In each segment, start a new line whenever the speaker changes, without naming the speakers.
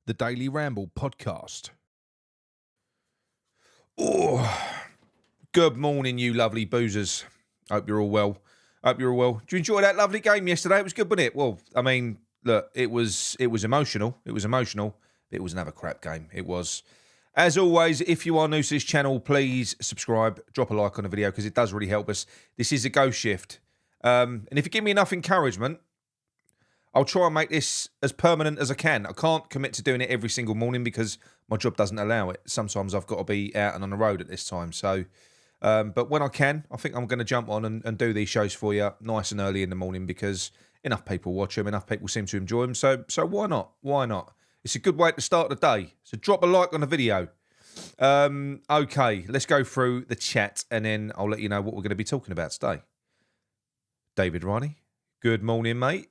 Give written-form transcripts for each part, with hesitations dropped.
the Daily Ramble podcast. Oh, good morning, you lovely boozers. Hope you're all well. Hope you're all well. Did you enjoy that lovely game yesterday? It was good, wasn't it? Well, I mean, look, it was emotional. It was emotional. It was another crap game. It was. As always, if you are new to this channel, please subscribe, drop a like on the video because it does really help us. This is a go shift. And if you give me enough encouragement, I'll try and make this as permanent as I can. I can't commit to doing it every single morning because my job doesn't allow it. Sometimes I've got to be out and on the road at this time. So, but when I can, I think I'm going to jump on and do these shows for you nice and early in the morning because enough people watch them, enough people seem to enjoy them. So why not? Why not? It's a good way to start the day. So drop a like on the video. Okay, let's go through the chat and then I'll let you know what we're going to be talking about today. David Ronnie, good morning, mate.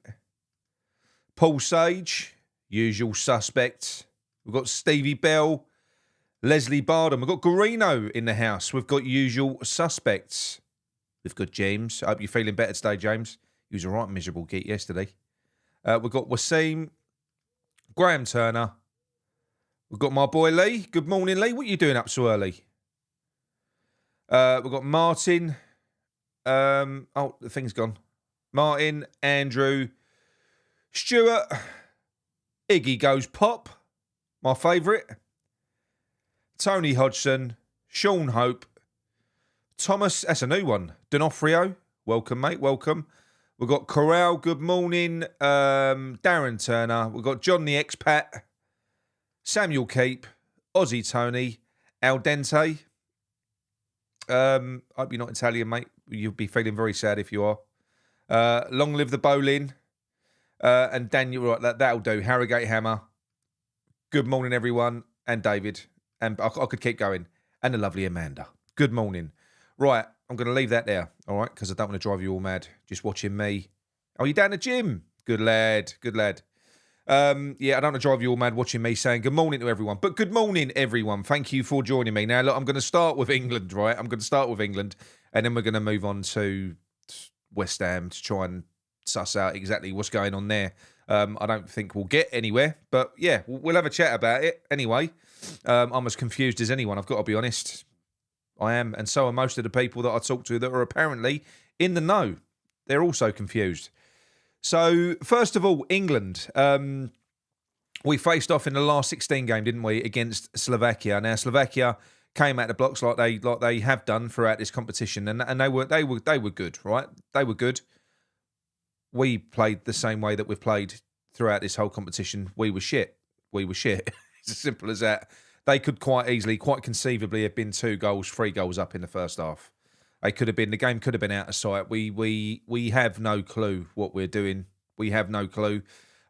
Paul Sage, usual suspects. We've got Stevie Bell, Leslie Bardon. We've got Garino in the house. We've got usual suspects. We've got James. I hope you're feeling better today, James. He was a right miserable git yesterday. We've got Wasim, Graham Turner. We've got my boy Lee. Good morning, Lee. What are you doing up so early? We've got Martin. Oh, the thing's gone. Martin, Andrew, Stuart, Iggy Goes Pop, my favourite, Tony Hodgson, Sean Hope, Thomas, that's a new one, D'Onofrio, welcome mate, welcome. We've got Corral, good morning, Darren Turner, we've got John the Expat, Samuel Keep, Aussie Tony, Al Dente. Hope you're not Italian, mate. You'll be feeling very sad if you are. Long live the bowling. And Daniel, right, that'll do. Harrogate Hammer. Good morning, everyone. And David. And I could keep going. And the lovely Amanda. Good morning. Right, I'm going to leave that there, all right, because I don't want to drive you all mad just watching me. Oh, you down the gym? Good lad, good lad. Yeah, I don't want to drive you all mad watching me saying good morning to everyone. But good morning, everyone. Thank you for joining me. Now, look, I'm going to start with England, right? I'm going to start with England, and then we're going to move on to West Ham to try and suss out exactly what's going on there. I don't think we'll get anywhere, but yeah, we'll have a chat about it anyway. I'm as confused as anyone, I've got to be honest. I am, and so are most of the people that I talk to that are apparently in the know. They're also confused. So, first of all, England. We faced off in the last 16 game, didn't we, against Slovakia. Now, Slovakia came out the blocks like they have done throughout this competition, and they were good, right? They were good. We played the same way that we've played throughout this whole competition. We were shit. We were shit. It's as simple as that. They could quite easily, quite conceivably have been 3 goals up in the first half. They could have been, the game could have been out of sight. We have no clue what we're doing. We have no clue.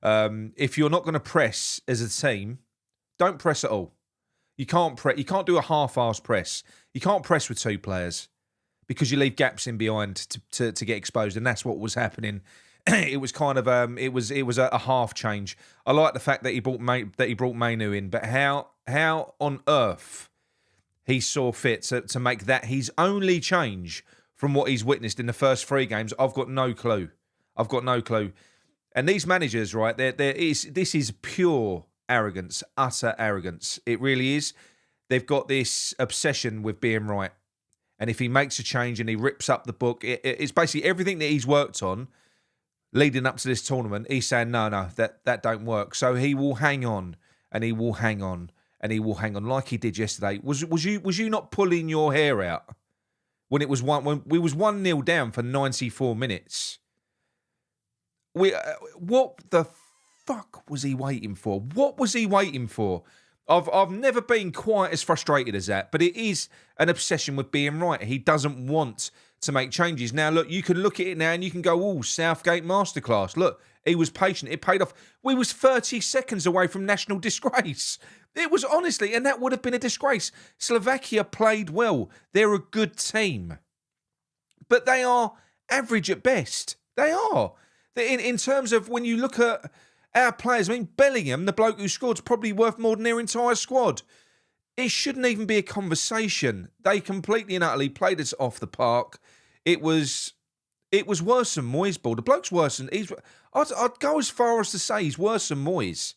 If you're not going to press as a team, don't press at all. You can't do a half-assed press. You can't press with 2 players because you leave gaps in behind to get exposed, and that's what was happening. It was kind of it was a half change. I like the fact that he brought Mainu in, but how on earth he saw fit to make that his only change from what he's witnessed in the first 3 games, I've got no clue. I've got no clue. And these managers, right, this is pure arrogance, utter arrogance. It really is. They've got this obsession with being right. And if he makes a change and he rips up the book, it's basically everything that he's worked on leading up to this tournament. He's saying, no, that don't work. So he will hang on, and he will hang on, and he will hang on like he did yesterday. Was you not pulling your hair out when we was 1-0 down for 94 minutes? What the fuck was he waiting for? What was he waiting for? I've never been quite as frustrated as that, but it is an obsession with being right. He doesn't want to make changes. Now, look, you can look at it now and you can go, oh, Southgate masterclass. Look, he was patient. It paid off. We was 30 seconds away from national disgrace. It was honestly, and that would have been a disgrace. Slovakia played well. They're a good team. But they are average at best. They are. In terms of when you look at our players, I mean, Bellingham, the bloke who scored, is probably worth more than their entire squad. It shouldn't even be a conversation. They completely and utterly played us off the park. It was worse than Moyes' ball. The bloke's worse than... I'd go as far as to say he's worse than Moyes.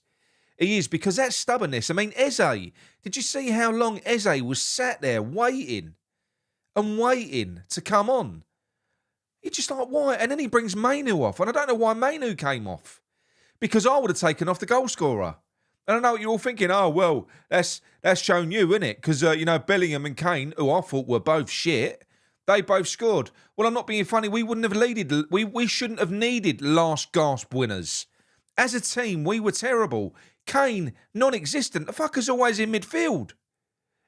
He is, because that stubbornness. I mean, Eze, did you see how long Eze was sat there waiting and waiting to come on? You're just like, why? And then he brings Mainu off. And I don't know why Mainu came off. Because I would have taken off the goal scorer. And I know what you're all thinking, oh, well, that's shown you, isn't it? Because, Bellingham and Kane, who I thought were both shit, they both scored. Well, I'm not being funny. We wouldn't have needed, we shouldn't have needed last gasp winners. As a team, we were terrible. Kane, non-existent. The fucker's always in midfield.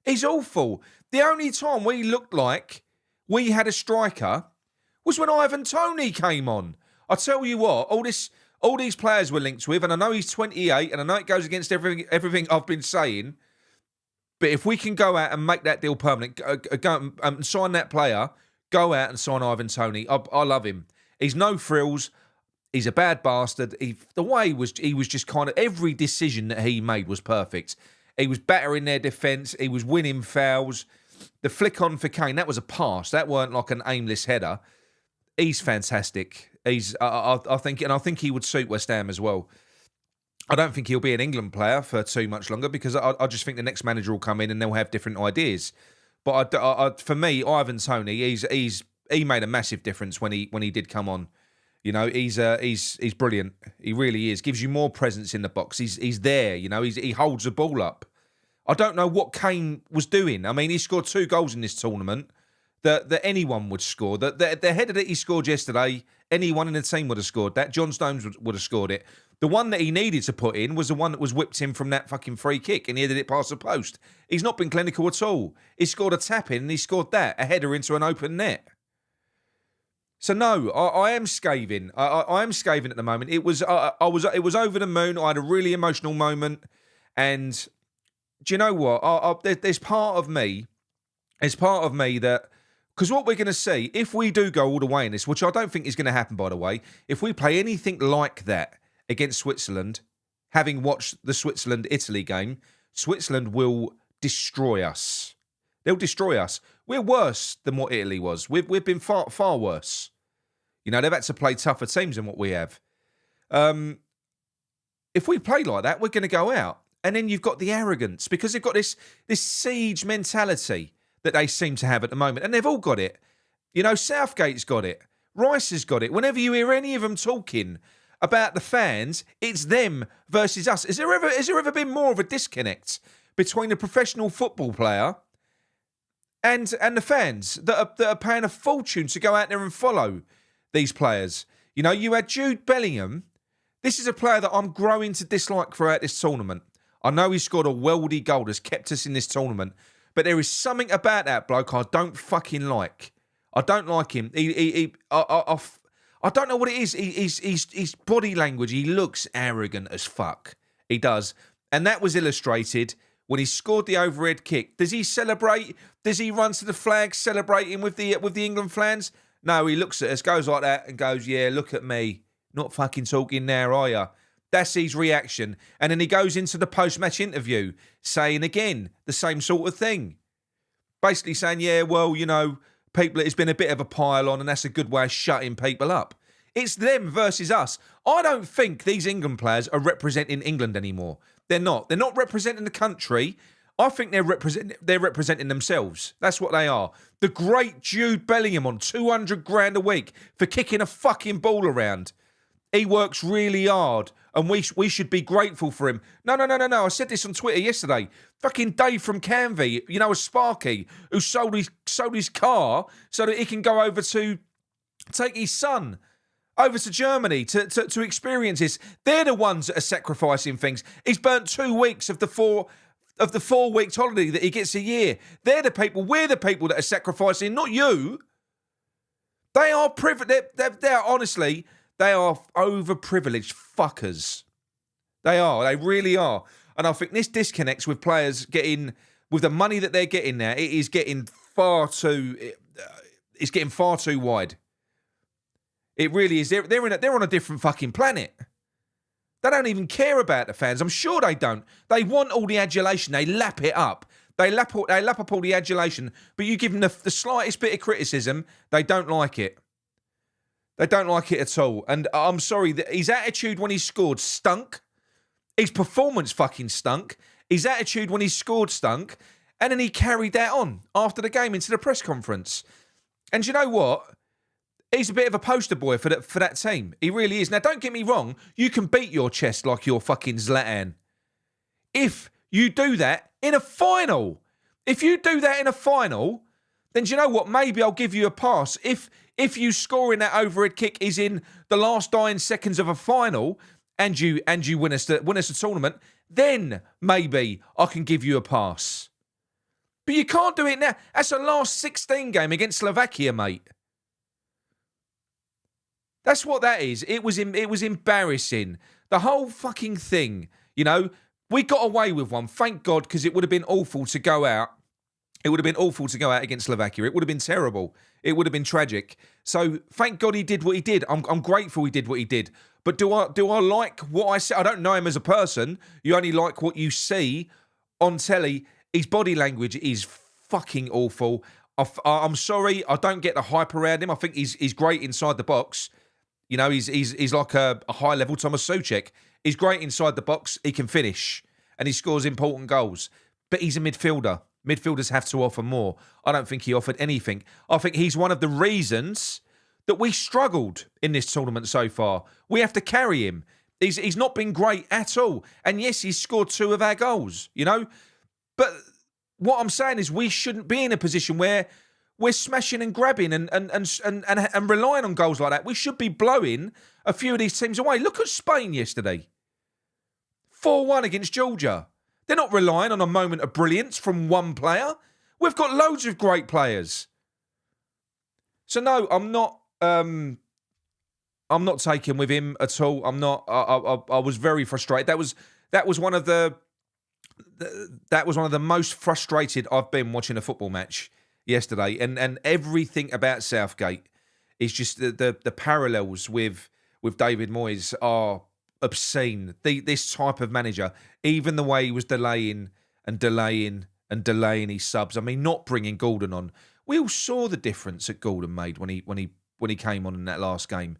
He's awful. The only time we looked like we had a striker was when Ivan Toney came on. I tell you what, all these players we're linked with, and I know he's 28, and I know it goes against everything I've been saying, but if we can go out and make that deal permanent, go and sign that player, go out and sign Ivan Toney. I love him. He's no frills. He's a bad bastard. The way he was just kind of, every decision that he made was perfect. He was battering their defence. He was winning fouls. The flick on for Kane, that was a pass. That weren't like an aimless header. He's fantastic. I think he would suit West Ham as well. I don't think he'll be an England player for too much longer, because I just think the next manager will come in and they'll have different ideas. But for me, Ivan Toney, he made a massive difference when he did come on. He's brilliant. He really is. Gives you more presence in the box. He's there. He holds the ball up. I don't know what Kane was doing. I mean, he scored 2 goals in this tournament that anyone would score. The header that he scored yesterday, anyone in the team would have scored that. John Stones would have scored it. The one that he needed to put in was the one that was whipped in from that fucking free kick, and he headed it past the post. He's not been clinical at all. He scored a tap in, and he scored that, a header into an open net. So no, I am scathing. I am scathing at the moment. It was over the moon. I had a really emotional moment, and do you know what? There's part of me that, because what we're going to see, if we do go all the way in this, which I don't think is going to happen, by the way, if we play anything like that against Switzerland, having watched the Switzerland-Italy game, Switzerland will destroy us. They'll destroy us. We're worse than what Italy was. We've been far, far worse. They've had to play tougher teams than what we have. If we play like that, we're going to go out. And then you've got the arrogance, because they've got this siege mentality that they seem to have at the moment. And they've all got it. Southgate's got it. Rice has got it. Whenever you hear any of them talking about the fans, it's them versus us. Has there ever been more of a disconnect between a professional football player and the fans that are paying a fortune to go out there and follow these players? You had Jude Bellingham. This is a player that I'm growing to dislike throughout this tournament. I know he scored a worldy goal that's kept us in this tournament, but there is something about that bloke I don't fucking like. I don't like him. I don't know what it is. His body language, he looks arrogant as fuck. He does. And that was illustrated when he scored the overhead kick. Does he celebrate? Does he run to the flag celebrating with the England fans? No, he looks at us, goes like that and goes, yeah, look at me. Not fucking talking now, are you? That's his reaction. And then he goes into the post-match interview saying again the same sort of thing. Basically saying, yeah, well, people, it's been a bit of a pile-on, and that's a good way of shutting people up. It's them versus us. I don't think these England players are representing England anymore. They're not. They're not representing the country. I think they're representing themselves. That's what they are. The great Jude Bellingham on 200 grand a week for kicking a fucking ball around. He works really hard, and we should be grateful for him. No. I said this on Twitter yesterday. Fucking Dave from Canvey, a Sparky, who sold his car so that he can go over to take his son over to Germany to experience this. They're the ones that are sacrificing things. He's burnt 2 weeks of the 4 weeks holiday that he gets a year. They're the people. We're the people that are sacrificing, not you. They are privileged. They're honestly. They are overprivileged fuckers. They are. They really are. And I think this disconnects with players getting, with the money that they're getting now, it is getting far too, it's getting far too wide. It really is. They're on a different fucking planet. They don't even care about the fans. I'm sure they don't. They want all the adulation. They lap it up. They lap up all the adulation. But you give them the slightest bit of criticism, they don't like it. They don't like it at all. And I'm sorry, his attitude when he scored stunk. His performance fucking stunk. His attitude when he scored stunk. And then he carried that on after the game into the press conference. And you know what? He's a bit of a poster boy for that team. He really is. Now, don't get me wrong. You can beat your chest like you're fucking Zlatan. If you do that in a final. If you do that in a final, then do you know what? Maybe I'll give you a pass. If you scoring that overhead kick is in the last dying seconds of a final and you win us the tournament, then maybe I can give you a pass. But you can't do it now. That's a last 16 game against Slovakia, mate. That's what that is. It was embarrassing. The whole fucking thing, you know, we got away with one. Thank God, because it would have been awful to go out. It would have been awful to go out against Slovakia. It would have been terrible. It would have been tragic. So thank God he did what he did. I'm grateful he did what he did. But do I like what I said? I don't know him as a person. You only like what you see on telly. His body language is fucking awful. I'm sorry. I don't get the hype around him. I think he's great inside the box. You know, he's like a high-level Thomas Souček. He's great inside the box. He can finish. And he scores important goals. But he's a midfielder. Midfielders have to offer more. I don't think he offered anything. I think he's one of the reasons that we struggled in this tournament so far. We have to carry him. He's not been great at all. And yes, he's scored 2 of our goals, you know. But what I'm saying is we shouldn't be in a position where we're smashing and grabbing and relying on goals like that. We should be blowing a few of these teams away. Look at Spain yesterday. 4-1 against Georgia. They're not relying on a moment of brilliance from one player. We've got loads of great players. So no, I'm not taken with him at all. I'm not. I was very frustrated. That was one of the most frustrated I've been watching a football match yesterday, and everything about Southgate is just the parallels with David Moyes are obscene. This type of manager, even the way he was delaying his subs. I mean, not bringing Gordon on. We all saw the difference that Gordon made when he came on in that last game.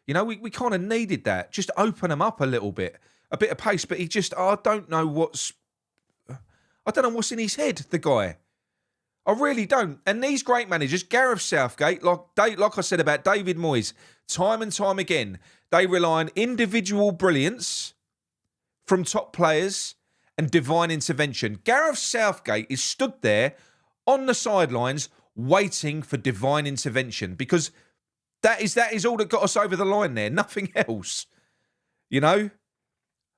You know, we kind of needed that. Just open him up a little bit, a bit of pace. But he just, I don't know what's in his head, the guy. I really don't. And these great managers, Gareth Southgate, like I said about David Moyes, time and time again, they rely on individual brilliance from top players and divine intervention. Gareth Southgate is stood there on the sidelines waiting for divine intervention because that is all that got us over the line there. Nothing else. You know?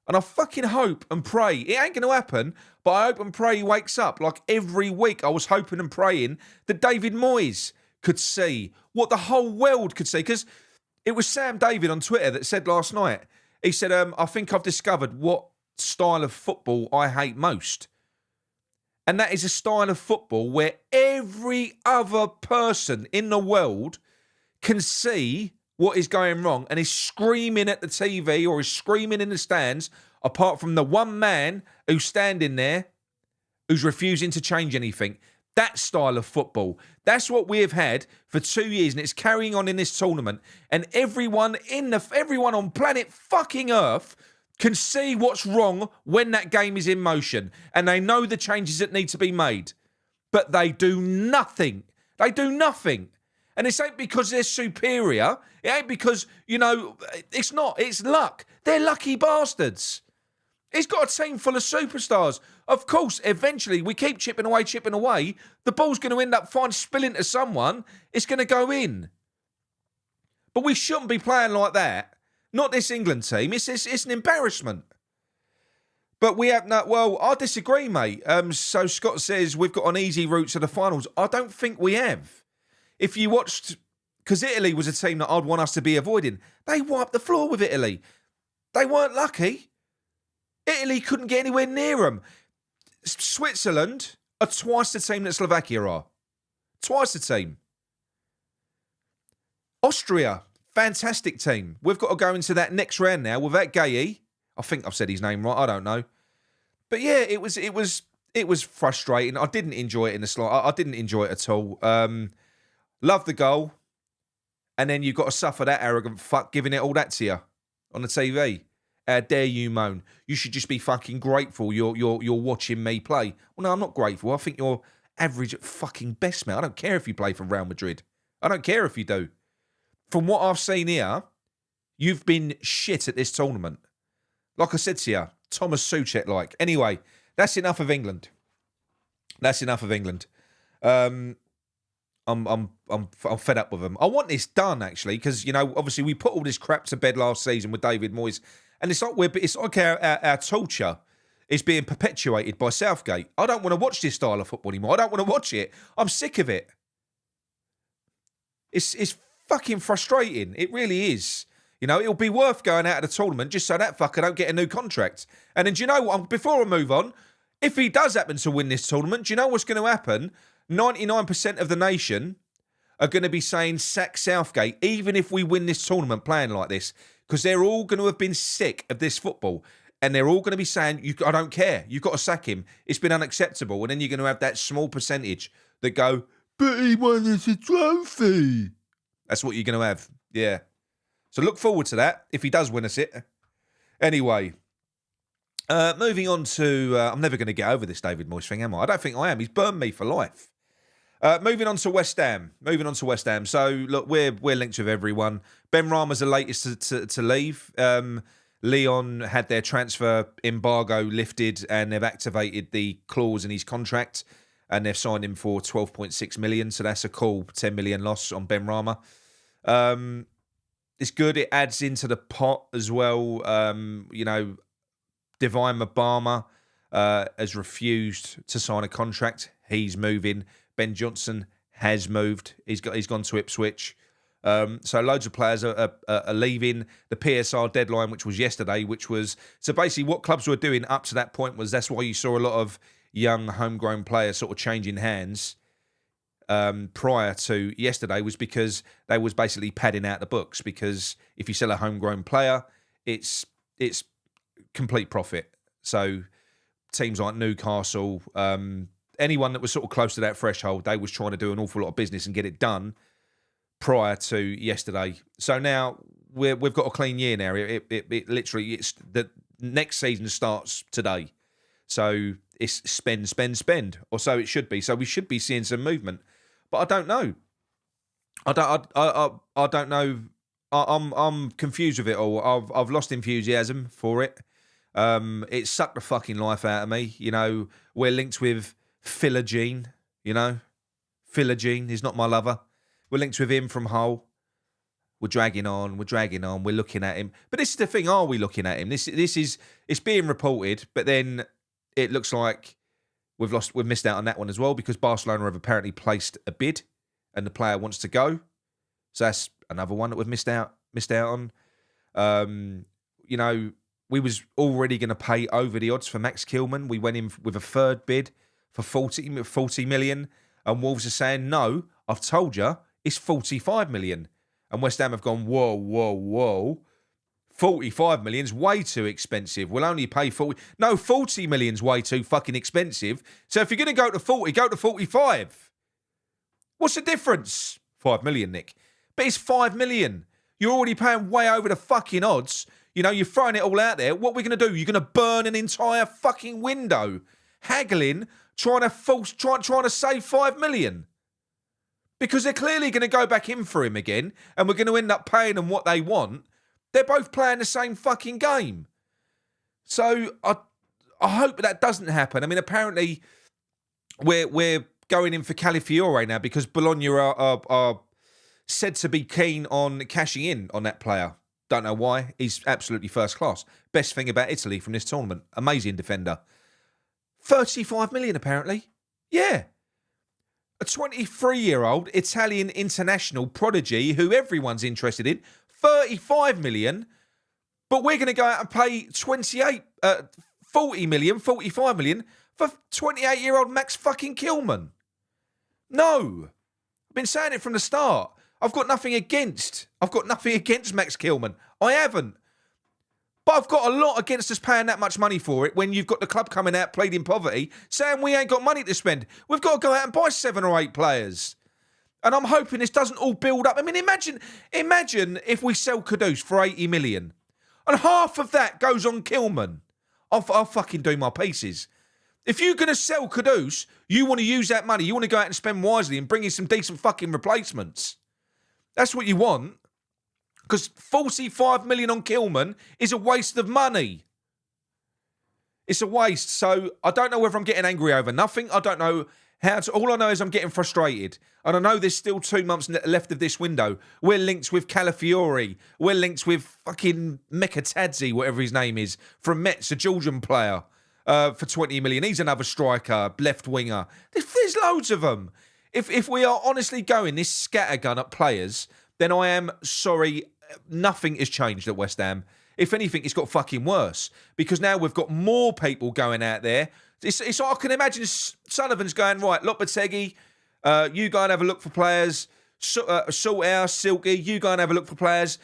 And I fucking hope and pray. It ain't going to happen, but I hope and pray he wakes up. Like every week I was hoping and praying that David Moyes could see what the whole world could see. Because it was Sam David on Twitter that said last night, he said, I think I've discovered what style of football I hate most. And that is a style of football where every other person in the world can see what is going wrong and is screaming at the TV or is screaming in the stands, apart from the one man who's standing there who's refusing to change anything. That style of football. That's what we have had for 2 years, and it's carrying on in this tournament. And everyone on planet fucking Earth can see what's wrong when that game is in motion. And they know the changes that need to be made. But they do nothing. They do nothing. And this ain't because they're superior. It ain't because, you know, it's not. It's luck. They're lucky bastards. He's got a team full of superstars. Of course, eventually, we keep chipping away. The ball's going to end up spilling to someone. It's going to go in. But we shouldn't be playing like that. Not this England team. It's an embarrassment. But we have no... Well, I disagree, mate. So Scott says we've got an easy route to the finals. I don't think we have. If you watched, because Italy was a team that I'd want us to be avoiding, they wiped the floor with Italy. They weren't lucky. Italy couldn't get anywhere near them. Switzerland are twice the team that Slovakia are. Twice the team. Austria, fantastic team. We've got to go into that next round now without Gay. I think I've said his name right. I don't know. But yeah, it was frustrating. I didn't enjoy it in the slot. I didn't enjoy it at all. Love the goal, and then you've got to suffer that arrogant fuck giving it all that to you on the TV. How dare you moan? You should just be fucking grateful you're watching me play. Well, no, I'm not grateful. I think you're average at fucking best, mate. I don't care if you play for Real Madrid. I don't care if you do. From what I've seen here, you've been shit at this tournament. Like I said to you, Thomas Souček-like. Anyway, that's enough of England. That's enough of England. I'm fed up with them. I want this done, actually, because, you know, obviously we put all this crap to bed last season with David Moyes, and it's like our torture is being perpetuated by Southgate. I don't want to watch this style of football anymore. I don't want to watch it. I'm sick of it. It's fucking frustrating. It really is. You know, it'll be worth going out of the tournament just so that fucker don't get a new contract. And then, do you know what? Before I move on, if he does happen to win this tournament, do you know what's going to happen? 99% of the nation are going to be saying sack Southgate, even if we win this tournament playing like this, because they're all going to have been sick of this football. And they're all going to be saying, I don't care. You've got to sack him. It's been unacceptable. And then you're going to have that small percentage that go, but he won us a trophy. That's what you're going to have. Yeah. So look forward to that if he does win us it. Anyway, moving on to... I'm never going to get over this David Moyes thing, am I? I don't think I am. He's burned me for life. Moving on to West Ham. So, look, we're linked with everyone. Ben Rama's the latest to leave. Leon had their transfer embargo lifted and they've activated the clause in his contract and they've signed him for 12.6 million. So that's a cool 10 million loss on Ben Rama. It's good. It adds into the pot as well. You know, Divine Mabama has refused to sign a contract. He's moving. Ben Johnson has moved. He's gone to Ipswich. So loads of players are leaving. The PSR deadline, which was yesterday, so basically what clubs were doing up to that point was that's why you saw a lot of young homegrown players sort of changing hands prior to yesterday, was because they was basically padding out the books, because if you sell a homegrown player, it's complete profit. So teams like Newcastle, anyone that was sort of close to that threshold, they was trying to do an awful lot of business and get it done prior to yesterday. So now we've got a clean year now. It literally, it's the next season starts today. So it's spend, or so it should be. So we should be seeing some movement. But I don't know. I don't know. I'm confused with it all. I've lost enthusiasm for it. It sucked the fucking life out of me. You know, we're linked with Philogene. You know, Philogene is not my lover. We're linked with him from Hull. We're dragging on. We're looking at him. But this is the thing: are we looking at him? It's being reported, but then it looks like we've missed out on that one as well, because Barcelona have apparently placed a bid, and the player wants to go. So that's another one that we've missed out on. You know, we was already going to pay over the odds for Max Kilman. We went in with a third bid for 40 million, and Wolves are saying no. I've told you. It's 45 million. And West Ham have gone, whoa. 45 million's way too expensive. We'll only pay 40. No, 40 million's way too fucking expensive. So if you're going to go to 40, go to 45. What's the difference? 5 million, Nick. But it's 5 million. You're already paying way over the fucking odds. You know, you're throwing it all out there. What are we going to do? You're going to burn an entire fucking window. Haggling, trying to save 5 million. Because they're clearly going to go back in for him again, and we're going to end up paying them what they want. They're both playing the same fucking game. So I hope that doesn't happen. I mean, apparently we're going in for Calafiore now, because Bologna are said to be keen on cashing in on that player. Don't know why. He's absolutely first class. Best thing about Italy from this tournament. Amazing defender. 35 million apparently. Yeah. A 23-year-old Italian international prodigy who everyone's interested in, 35 million, but we're going to go out and pay 40 million, 45 million for 28-year-old Max fucking Kilman. No. I've been saying it from the start. I've got nothing against Max Kilman. I haven't. But I've got a lot against us paying that much money for it when you've got the club coming out pleading poverty, saying we ain't got money to spend. We've got to go out and buy 7 or 8 players. And I'm hoping this doesn't all build up. I mean, imagine if we sell Kudus for 80 million. and half of that goes on Kilman, I'll fucking do my pieces. If you're going to sell Kudus, you want to use that money. You want to go out and spend wisely and bring in some decent fucking replacements. That's what you want. Because 45 million on Kilman is a waste of money. It's a waste. So I don't know whether I'm getting angry over nothing. I don't know how to. All I know is I'm getting frustrated. And I know there's still 2 months left of this window. We're linked with Calafiori. We're linked with fucking Mekatadze, whatever his name is, from Metz, a Georgian player, for 20 million. He's another striker, left winger. There's loads of them. If we are honestly going this scattergun at players, then I am sorry. Nothing has changed at West Ham. If anything, it's got fucking worse because now we've got more people going out there. It's I can imagine Sullivan's going, right, Lopetegui, you go and have a look for players. Salthouse, Silky, you go and have a look for players.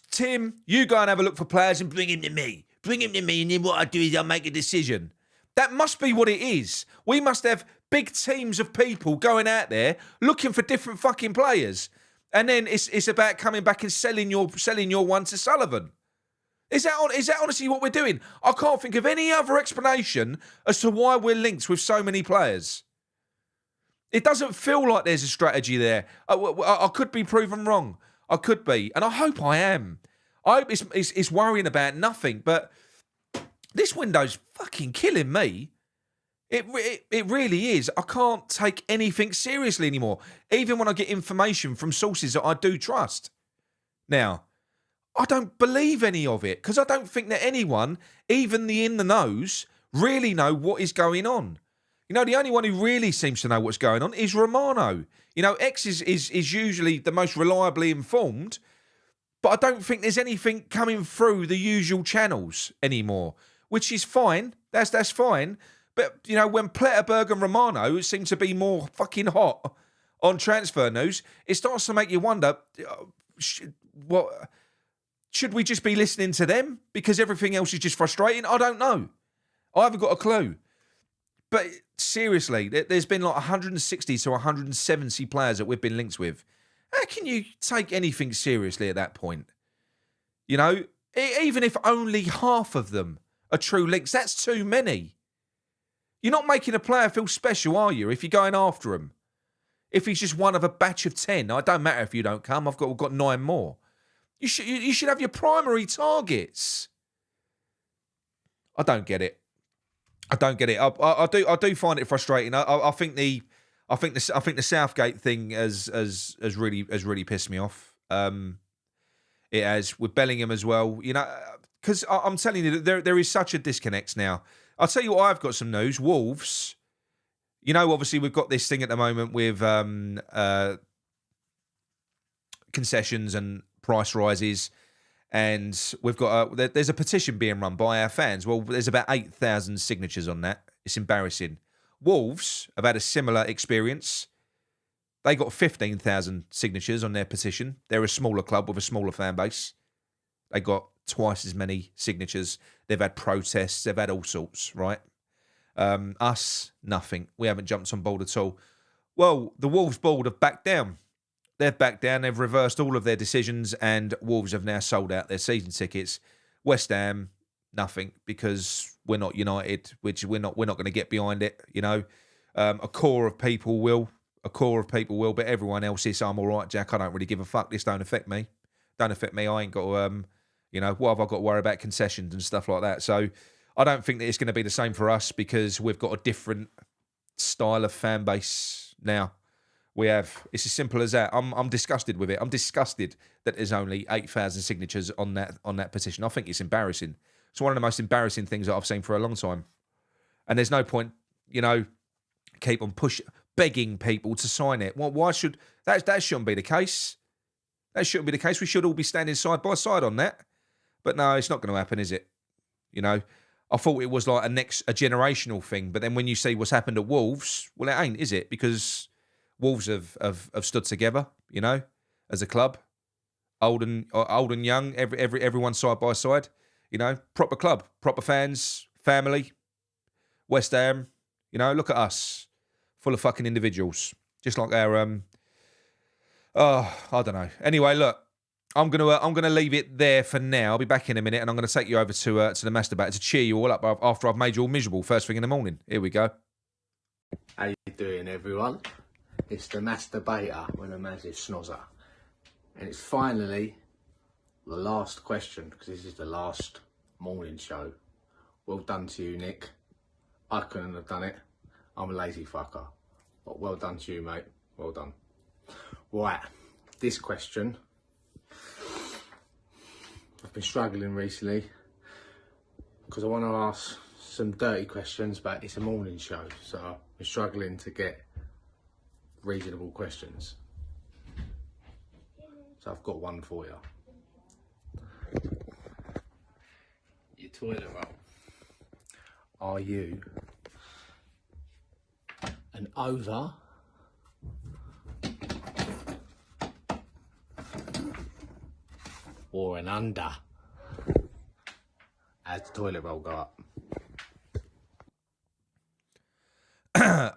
Tim, you go and have a look for players and bring him to me. Bring him to me, and then what I do is I make a decision. That must be what it is. We must have big teams of people going out there looking for different fucking players. And then it's about coming back and selling your one to Sullivan. Is that honestly what we're doing? I can't think of any other explanation as to why we're linked with so many players. It doesn't feel like there's a strategy there. I could be proven wrong. I could be, and I hope I am. I hope it's worrying about nothing. But this window's fucking killing me. It really is. I can't take anything seriously anymore, even when I get information from sources that I do trust. Now, I don't believe any of it because I don't think that anyone, even the in-the-knows, really know what is going on. You know, the only one who really seems to know what's going on is Romano. You know, X is usually the most reliably informed, but I don't think there's anything coming through the usual channels anymore, which is fine. That's fine. But, you know, when Pletterberg and Romano seem to be more fucking hot on transfer news, it starts to make you wonder, should we just be listening to them because everything else is just frustrating? I don't know. I haven't got a clue. But seriously, there's been like 160 to 170 players that we've been linked with. How can you take anything seriously at that point? You know, even if only half of them are true links, that's too many. You're not making a player feel special, are you, if you're going after him? If he's just one of a batch of 10, it don't matter if you don't come. We've got 9 more. You should have your primary targets. I don't get it. I do find it frustrating. I think the Southgate thing has really pissed me off. It has with Bellingham as well. You know, because I'm telling you, there is such a disconnect now. I'll tell you what, I've got some news. Wolves, you know, obviously we've got this thing at the moment with concessions and price rises, and we've got there's a petition being run by our fans. Well, there's about 8,000 signatures on that. It's embarrassing. Wolves have had a similar experience. They got 15,000 signatures on their petition. They're a smaller club with a smaller fan base. They got twice as many signatures. They've had protests. They've had all sorts, right? Us, nothing. We haven't jumped on board at all. Well, the Wolves board have backed down. They've backed down. They've reversed all of their decisions, and Wolves have now sold out their season tickets. West Ham, nothing, because we're not united, which we're not going to get behind it. You know, a core of people will, but everyone else is. I'm all right, Jack. I don't really give a fuck. This don't affect me. I ain't got to, you know, what have I got to worry about concessions and stuff like that? So I don't think that it's going to be the same for us because we've got a different style of fan base now. We have. It's as simple as that. I'm disgusted with it. I'm disgusted that there's only 8,000 signatures on that petition. I think it's embarrassing. It's one of the most embarrassing things that I've seen for a long time. And there's no point, you know, keep on begging people to sign it. Well, why should that shouldn't be the case? That shouldn't be the case. We should all be standing side by side on that. But no, it's not going to happen, is it? You know, I thought it was like a generational thing. But then when you see what's happened at Wolves, well, it ain't, is it? Because Wolves have stood together, you know, as a club, old and young, everyone side by side, you know, proper club, proper fans, family. West Ham, you know, look at us, full of fucking individuals, just like our I don't know. Anyway, look, I'm gonna leave it there for now. I'll be back in a minute, and I'm gonna take you over to the masturbator to cheer you all up after I've made you all miserable first thing in the morning. Here we go.
How you doing, everyone? It's the masturbator with a massive snozzer, and it's finally the last question because this is the last morning show. Well done to you, Nick. I couldn't have done it. I'm a lazy fucker, but well done to you, mate. Well done. Right, this question. I've been struggling recently because I want to ask some dirty questions, but it's a morning show, so I've been struggling to get reasonable questions. So I've got one for you. Your toilet roll. Are you an over or an under as the toilet roll go up?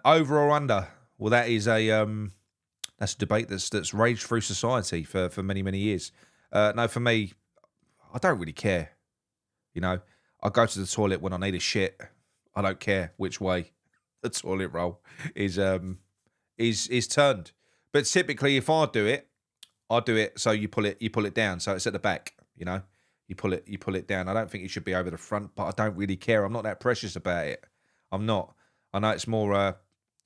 Over or under? Well, that is that's a debate that's raged through society for many years. No, for me, I don't really care. You know, I go to the toilet when I need a shit. I don't care which way the toilet roll is turned. But typically, if I do it so you pull it down, so it's at the back. You know, you pull it down. I don't think it should be over the front, but I don't really care. I'm not that precious about it. I'm not. I know it's more.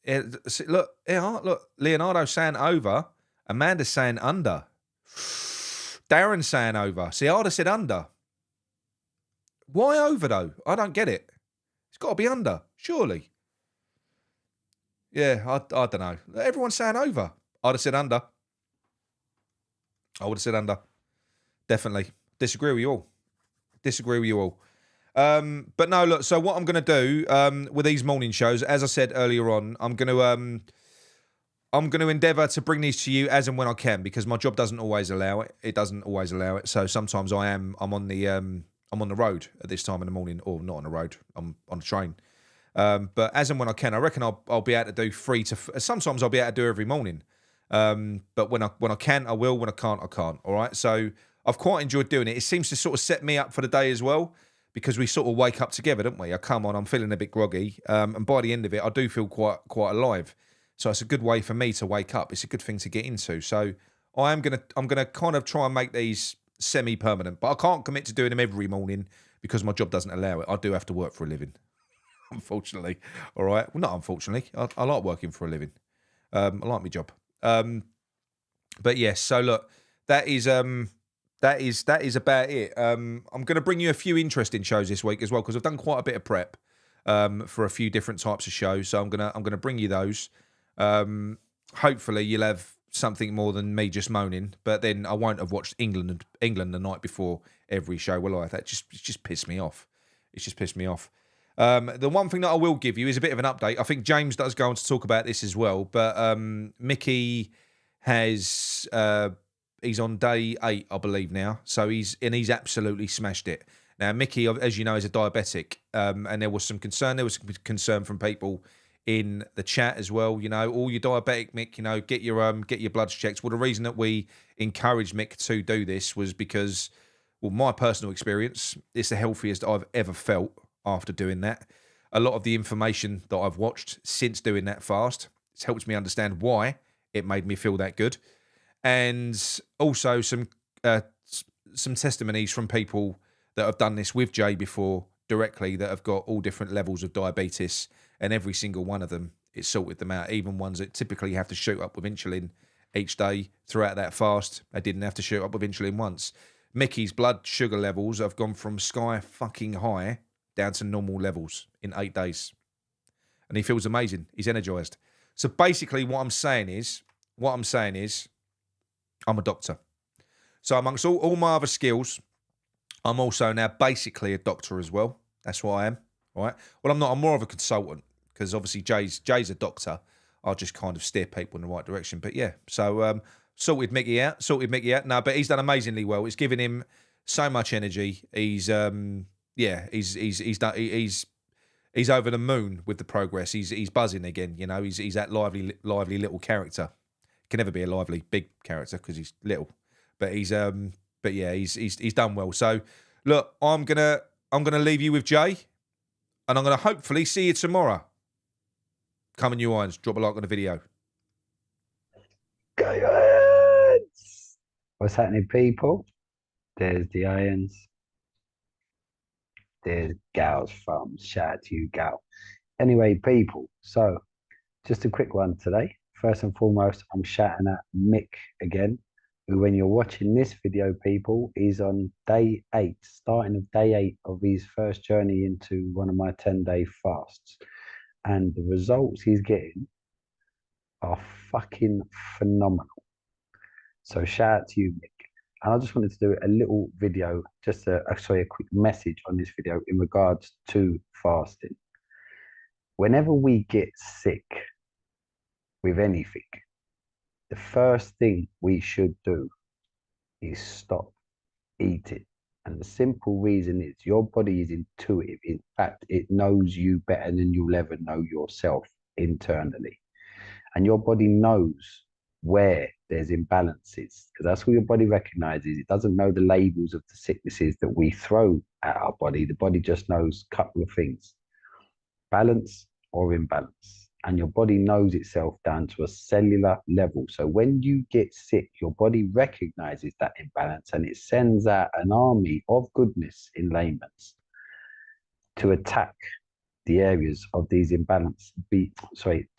Look, Leonardo's saying over. Amanda's saying under. Darren's saying over. See, I'd have said under. Why over though? I don't get it. It's got to be under, surely. Yeah, I don't know. Everyone's saying over. I'd have said under. I would have said under. Definitely. Disagree with you all. But no, look, so what I'm going to do with these morning shows, as I said earlier on, I'm going to endeavour to bring these to you as and when I can, because my job doesn't always allow it. It doesn't always allow it. So sometimes I'm on the road at this time in the morning, or not on the road. I'm on a train. But as and when I can, I reckon I'll be able to do sometimes I'll be able to do every morning. But when I can, I will. When I can't, I can't. All right. So I've quite enjoyed doing it. It seems to sort of set me up for the day as well, because we sort of wake up together, don't we? I come on, I'm feeling a bit groggy, and by the end of it, I do feel quite alive. So it's a good way for me to wake up. It's a good thing to get into. So I'm gonna kind of try and make these semi-permanent, but I can't commit to doing them every morning because my job doesn't allow it. I do have to work for a living, unfortunately. All right, well, not unfortunately. I like working for a living. I like my job. But yes. So look, that is about it. I'm going to bring you a few interesting shows this week as well, because I've done quite a bit of prep for a few different types of shows. So I'm gonna bring you those. Hopefully you'll have something more than me just moaning, but then I won't have watched England the night before every show, will I? That just pissed me off. It's just pissed me off. The one thing that I will give you is a bit of an update. I think James does go on to talk about this as well, but Mickey has he's on day 8, I believe now. So he's absolutely smashed it. Now Mickey, as you know, is a diabetic, and there was some concern. There was some concern from people in the chat as well. You know, all your diabetic, Mick, you know, get your bloods checked. Well, the reason that we encouraged Mick to do this was because, well, my personal experience, it's the healthiest I've ever felt after doing that. A lot of the information that I've watched since doing that fast, it's helped me understand why it made me feel that good. And also some testimonies from people that have done this with Jay before directly, that have got all different levels of diabetes, and every single one of them, it sorted them out. Even ones that typically have to shoot up with insulin each day throughout that fast, they didn't have to shoot up with insulin once. Mickey's blood sugar levels have gone from sky fucking high down to normal levels in 8 days. And he feels amazing. He's energized. So basically what I'm saying is, I'm a doctor. So amongst all my other skills, I'm also now basically a doctor as well. That's what I am. All right. Well, I'm not. I'm more of a consultant, because obviously Jay's a doctor. I'll just kind of steer people in the right direction. But yeah, so sorted Mickey out. No, but he's done amazingly well. It's given him so much energy. He's over the moon with the progress. He's buzzing again. You know, he's that lively little character. Can never be a lively big character because he's little. but yeah, he's done well. So look, I'm gonna leave you with Jay, and I'm gonna hopefully see you tomorrow. Come on, you irons, drop a like on the video.
Go Irons! What's happening, people? There's the irons. There's Gal's farm. Shout out to you, Gal. Anyway, people, so just a quick one today. First and foremost, I'm shouting at Mick again, who, when you're watching this video, people, is on day 8, starting of day 8 of his first journey into one of my 10-day fasts. And the results he's getting are fucking phenomenal. So shout out to you, Mick. And I just wanted to do a little video, just a quick message on this video in regards to fasting. Whenever we get sick with anything, the first thing we should do is stop eating. And the simple reason is your body is intuitive. In fact, it knows you better than you'll ever know yourself internally. And your body knows where there's imbalances, because that's what your body recognizes. It doesn't know the labels of the sicknesses that we throw at our body. The body just knows a couple of things: balance or imbalance. And your body knows itself down to a cellular level. So when you get sick, your body recognizes that imbalance and it sends out an army of goodness, in layman's, to attack the areas of these imbalances,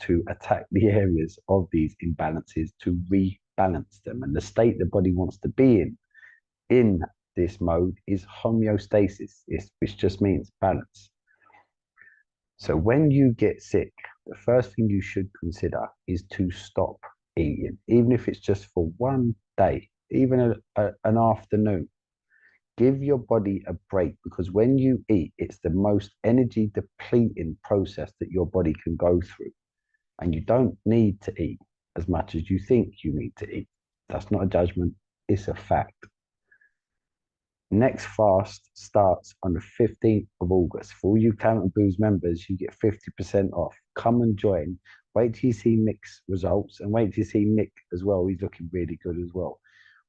to attack the areas of these imbalances, to rebalance them. And the state the body wants to be in this mode is homeostasis, which just means balance. So when you get sick, the first thing you should consider is to stop eating, even if it's just for one day, even an afternoon. Give your body a break, because when you eat, it's the most energy depleting process that your body can go through. And you don't need to eat as much as you think you need to eat. That's not a judgment, it's a fact. Next fast starts on the 15th of August. For all you Count and Booze members, you get 50% off. Come and join. Wait till you see Mick's results, and wait till you see Mick as well. He's looking really good as well.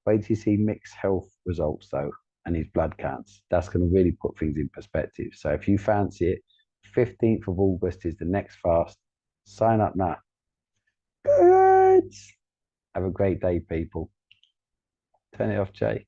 Wait till you see Mick's health results, though, and his blood counts. That's going to really put things in perspective. So if you fancy it, 15th of August is the next fast. Sign up now. Good. Have a great day, people. Turn it off, Jay.